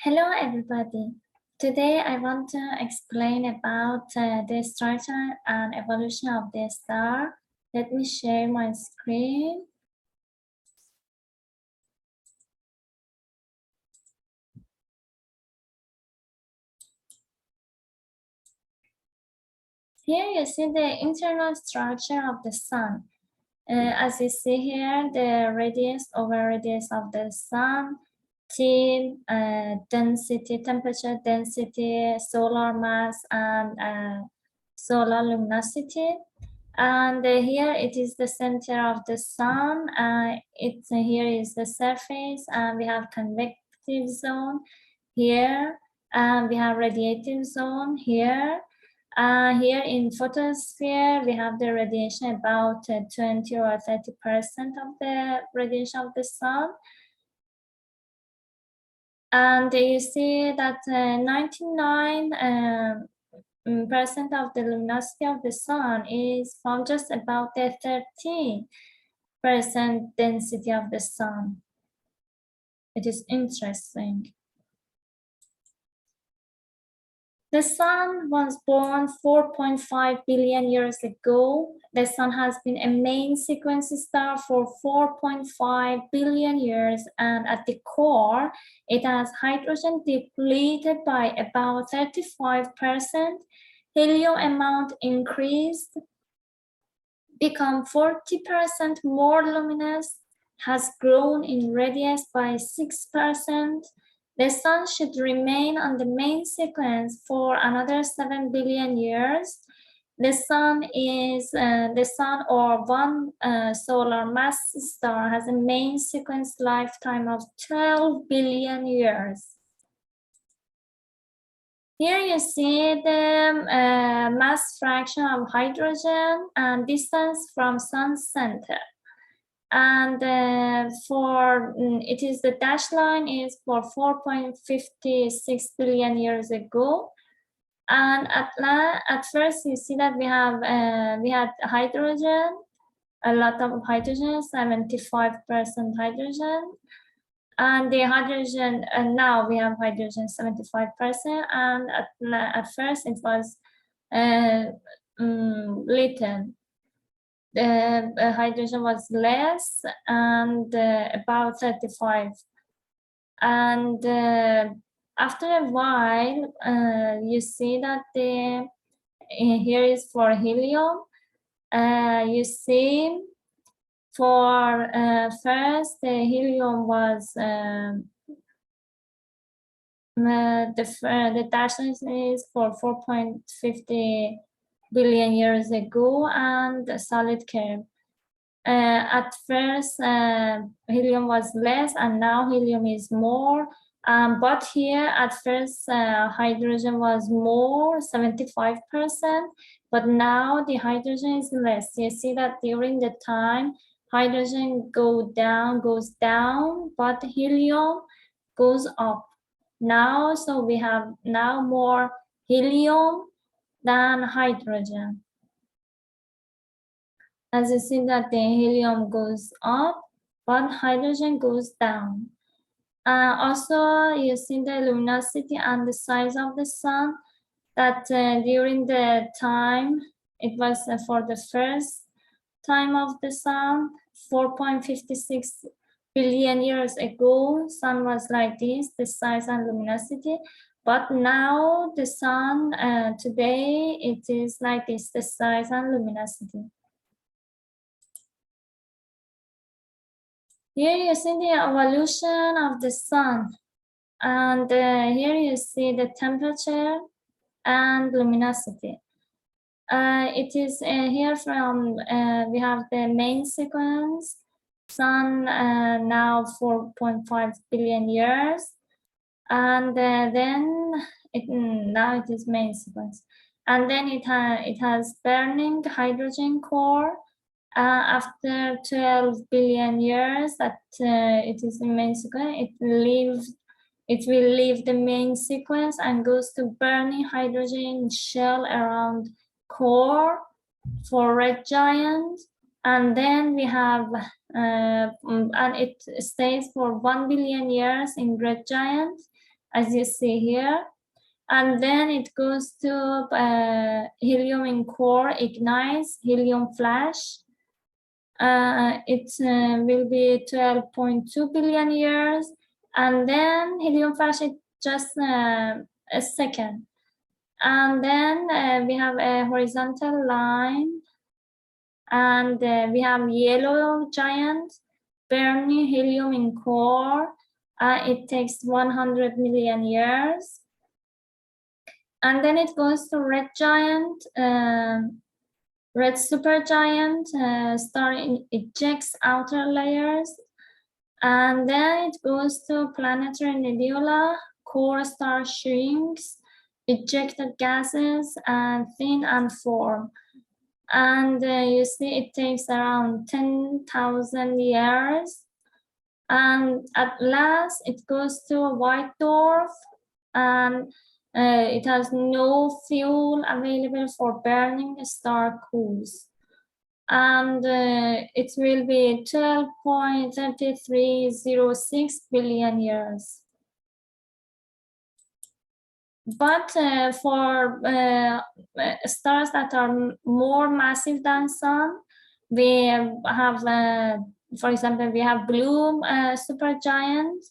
Hello everybody. Today I want to explain about the structure and evolution of the star. Let me share my screen. Here you see the internal structure of the sun. As you see here, the radius over radius of the sun, T, density, temperature, density, solar mass, and solar luminosity. And here it is the center of the sun. Here is the surface, and we have convective zone here, and we have radiative zone here. Here in photosphere, we have the radiation about 20 or 30% of the radiation of the sun. And you see that 99% of the luminosity of the sun is from just about the 13% density of the sun. It is interesting. The sun was born 4.5 billion years ago. The sun has been a main sequence star for 4.5 billion years, and at the core, it has hydrogen depleted by about 35%. Helium amount increased, become 40% more luminous, has grown in radius by 6%. The sun should remain on the main sequence for another 7 billion years. The sun or one solar mass star has a main sequence lifetime of 12 billion years. Here you see the mass fraction of hydrogen and distance from sun's center. And it is the dashed line is for 4.56 billion years ago. And at first you see that we had hydrogen, a lot of hydrogen, 75% hydrogen. And the hydrogen, now we have hydrogen 75%, and at first it was little. The hydrogen was less and about 35. And after a while, you see that here is for helium. You see for first, the helium was the dash is for 4.50 billion years ago, and a solid curve. At first, helium was less, and now helium is more. But here, at first, hydrogen was more, 75%, but now the hydrogen is less. You see that during the time, hydrogen goes down, but helium goes up. Now, so we have now more helium than hydrogen. As you see that the helium goes up, but hydrogen goes down. Also, you see the luminosity and the size of the sun, that during the time, it was for the first time of the sun, 4.56 billion years ago, sun was like this, the size and luminosity. But now the sun, today, it is like this, the size and luminosity. Here you see the evolution of the sun. And here you see the temperature and luminosity. It is here from, we have the main sequence, sun now 4.5 billion years. And then now it is main sequence. And then it has burning hydrogen core. After 12 billion years that it is the main sequence, it will leave the main sequence and goes to burning hydrogen shell around core for red giant. And then we have, and it stays for 1 billion years in red giant. as you see here. And then it goes to helium in core, ignites, helium flash. It will be 12.2 billion years. And then helium flash is just a second. And then we have a horizontal line. And we have yellow giant burning helium in core. It takes 100 million years. And then it goes to red giant, red supergiant, star ejects outer layers. And then it goes to planetary nebula, core star shrinks, ejected gases, and thin and form. And you see it takes around 10,000 years. And at last it goes to a white dwarf, and it has no fuel available for burning star cools. And it will be 12.3306 billion years. But for stars that are more massive than Sun, we have, for example, we have blue supergiant,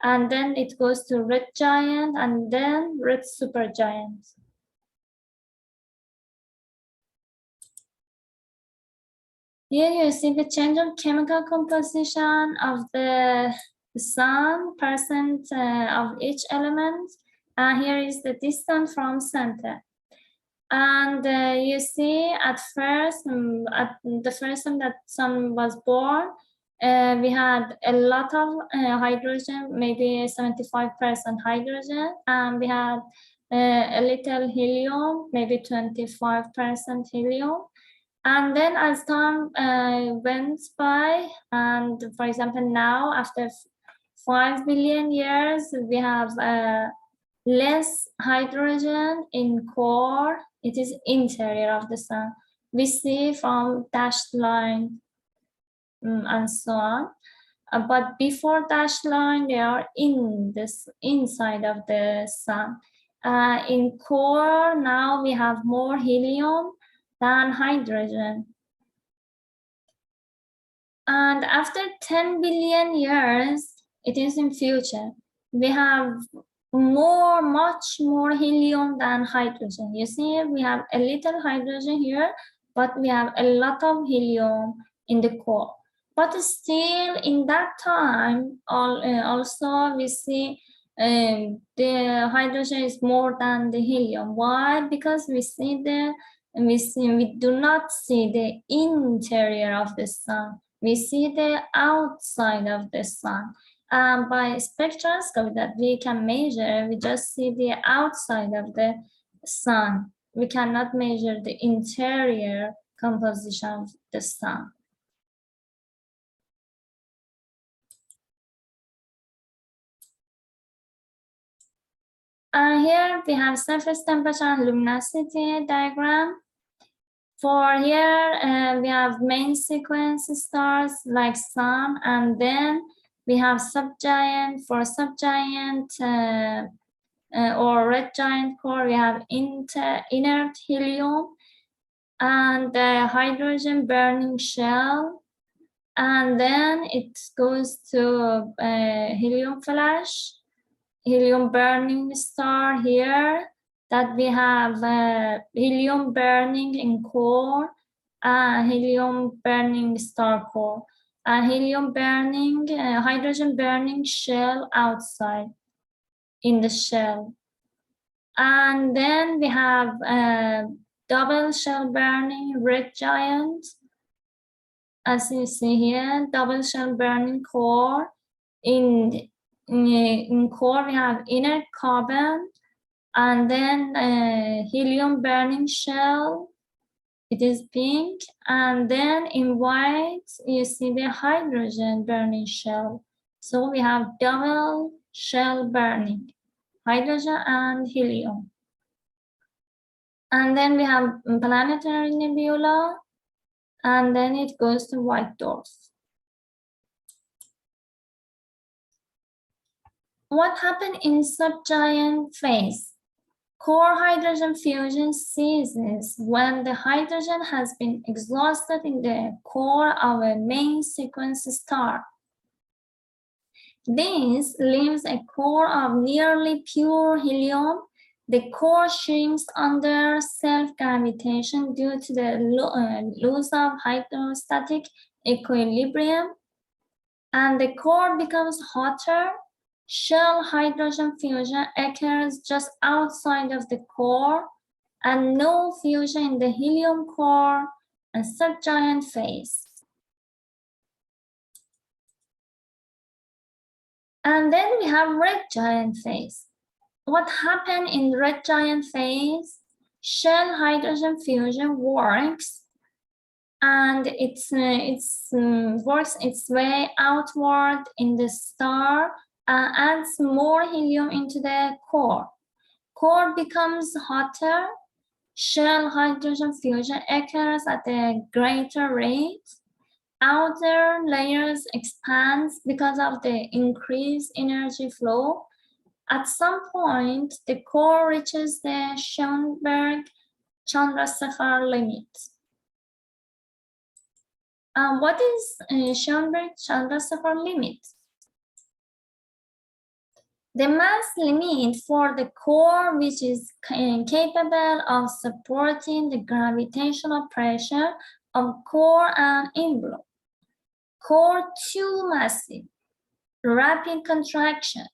and then it goes to red giant, and then red supergiant. Here you see the change of chemical composition of the Sun, percent of each element. Here is the distance from center. And you see at first, at the first time that Sun was born, we had a lot of hydrogen, maybe 75% hydrogen, and we had a little helium, maybe 25% helium. And then as time went by, and for example, now after 5 billion years, we have less hydrogen in core. It is interior of the Sun. We see from dashed line and so on. But before dashed line, they are in this inside of the Sun. In core, now we have more helium than hydrogen. And after 10 billion years, it is in future, we have much more helium than hydrogen. You see, we have a little hydrogen here, but we have a lot of helium in the core. But still, in that time, also we see the hydrogen is more than the helium. Why? Because we do not see the interior of the Sun. We see the outside of the Sun. By spectroscopy that we can measure, we just see the outside of the Sun. We cannot measure the interior composition of the Sun. Here we have surface temperature and luminosity diagram. For here, we have main sequence stars like Sun, and then we have subgiant. For subgiant or red giant core, we have inert helium and hydrogen burning shell. And then it goes to helium flash, helium burning star here, that we have helium burning in core, helium burning star core, helium burning, hydrogen burning shell outside in the shell. And then we have double shell burning red giant, as you see here, double shell burning core. In core we have inert carbon, and then helium burning shell, it is pink, and then in white you see the hydrogen burning shell. So we have double shell burning, hydrogen and helium. And then we have planetary nebula, and then it goes to white dwarf. What happened in subgiant phase? Core hydrogen fusion ceases when the hydrogen has been exhausted in the core of a main sequence star. This leaves a core of nearly pure helium. The core shrinks under self-gravitation due to the loss of hydrostatic equilibrium, and the core becomes hotter. Shell hydrogen fusion occurs just outside of the core, and no fusion in the helium core and subgiant phase. And then we have red giant phase. What happened in red giant phase? Shell hydrogen fusion works, and it works its way outward in the star and adds more helium into the core. Core becomes hotter. Shell hydrogen fusion occurs at a greater rate. Outer layers expands because of the increased energy flow. At some point, the core reaches the Schoenberg-Chandrasekhar limit. What is Schoenberg-Chandrasekhar limit? The mass limit for the core which is capable of supporting the gravitational pressure of core and envelope. Core too massive, rapid contraction,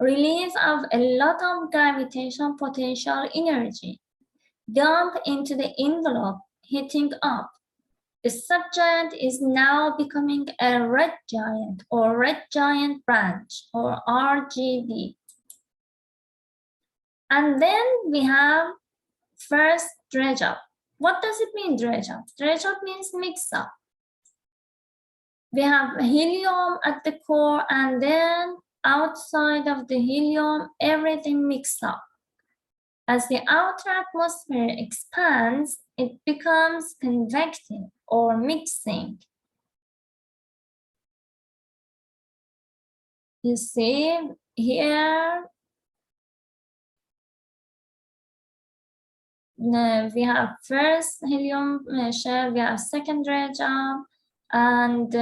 release of a lot of gravitational potential energy, dump into the envelope, heating up. The subgiant is now becoming a red giant or red giant branch or RGB. And then we have first dredge up. What does it mean, dredge up? Dredge up means mix up. We have helium at the core, and then outside of the helium, everything mixed up. As the outer atmosphere expands, it becomes convecting or mixing. You see here, we have first helium shell, we have second dredge up, and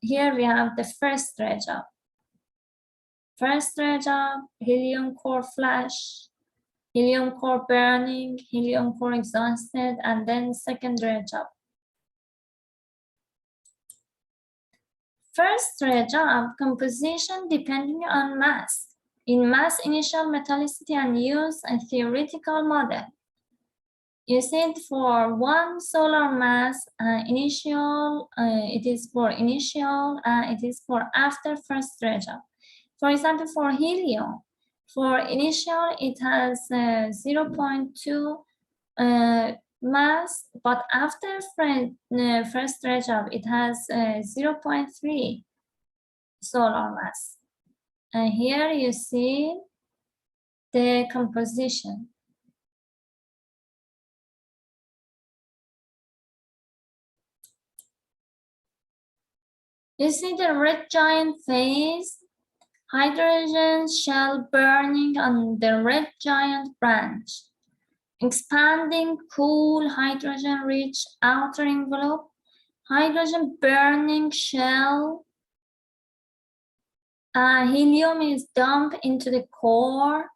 here we have the first dredge up. First dredge up, helium core flash, helium core burning, helium core exhausted, and then second dredge up. First dredge up, composition depending on mass. In mass initial metallicity and use a theoretical model. Use it for one solar mass, initial, it is for initial, it is for after first dredge up. For example, for helium, for initial, it has 0.2 mass, but after first dredge up, it has 0.3 solar mass. And here you see the composition. You see the red giant phase, hydrogen shell burning on the red giant branch, expanding cool hydrogen-rich outer envelope, hydrogen burning shell, helium is dumped into the core.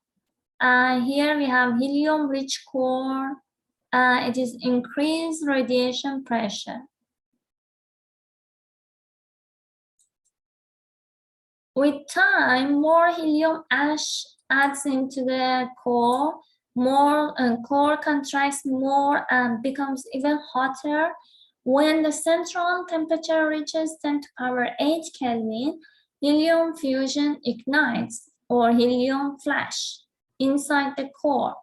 Here we have helium-rich core. It is increased radiation pressure. With time, more helium ash adds into the core, more core contracts more and becomes even hotter. When the central temperature reaches 10 to the power 8 Kelvin, helium fusion ignites or helium flash inside the core.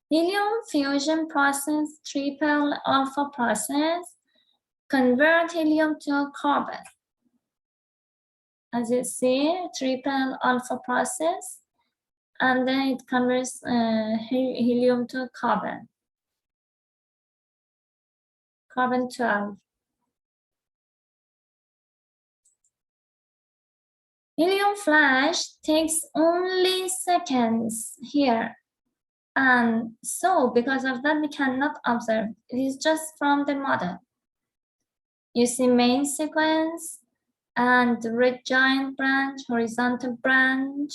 Helium fusion process, triple alpha process, convert helium to carbon. As you see, triple alpha process, and then it converts helium to carbon. Carbon 12. Helium flash takes only seconds here. And so because of that, we cannot observe. It is just from the model. You see main sequence and red giant branch, horizontal branch.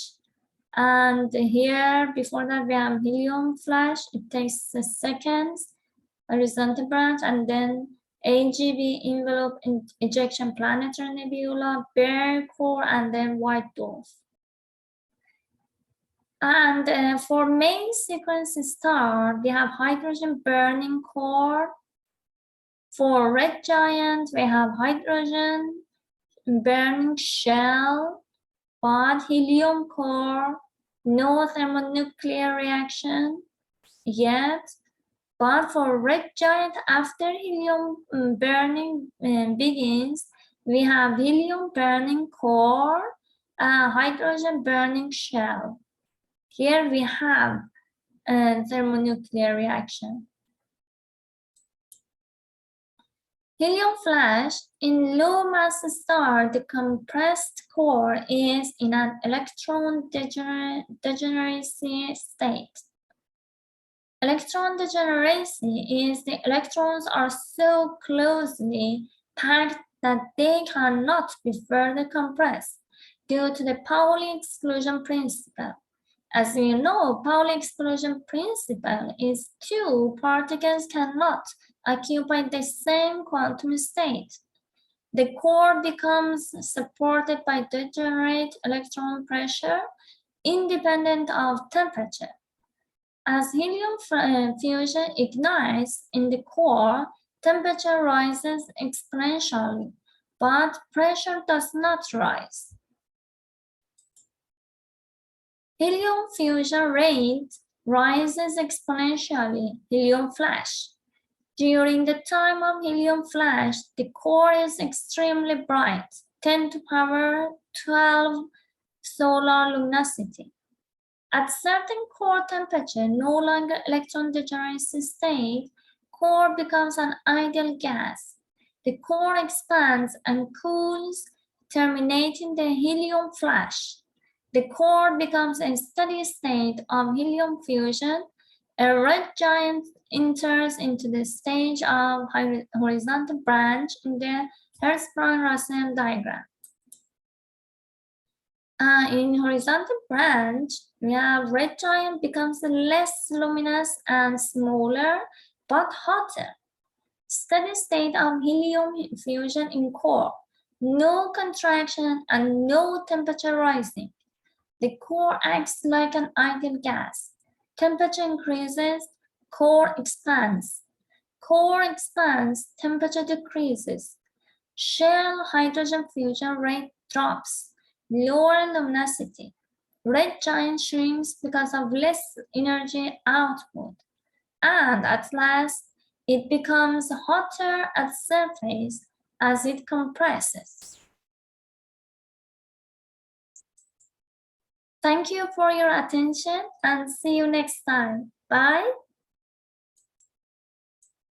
And here, before that, we have helium flash. It takes seconds, horizontal branch, and then AGB envelope ejection planetary nebula, bare core, and then white dwarf. And for main sequence star, we have hydrogen burning core. For red giant, we have hydrogen burning shell, but helium core, no thermonuclear reaction yet. But for red giant, after helium burning begins, we have helium burning core, hydrogen burning shell. Here we have a thermonuclear reaction. Helium flash in low mass star, the compressed core is in an electron degeneracy state. Electron degeneracy is the electrons are so closely packed that they cannot be further compressed due to the Pauli exclusion principle. As you know, Pauli exclusion principle is two particles cannot occupy the same quantum state. The core becomes supported by degenerate electron pressure independent of temperature. As helium fusion ignites in the core, temperature rises exponentially, but pressure does not rise. Helium fusion rate rises exponentially, helium flash. During the time of helium flash, the core is extremely bright, 10 to the power 12 solar luminosity. At certain core temperature, no longer electron degeneracy state, core becomes an ideal gas. The core expands and cools, terminating the helium flash. The core becomes a steady state of helium fusion. A red giant enters into the stage of horizontal branch in the Hertzsprung-Russell diagram. In horizontal branch, we have red giant becomes less luminous and smaller, but hotter. Steady state of helium fusion in core, no contraction and no temperature rising. The core acts like an ideal gas. Temperature increases, core expands. Core expands, temperature decreases. Shell hydrogen fusion rate drops. Lower luminosity. Red giant shrinks because of less energy output. And at last, it becomes hotter at surface as it compresses. Thank you for your attention and see you next time. Bye.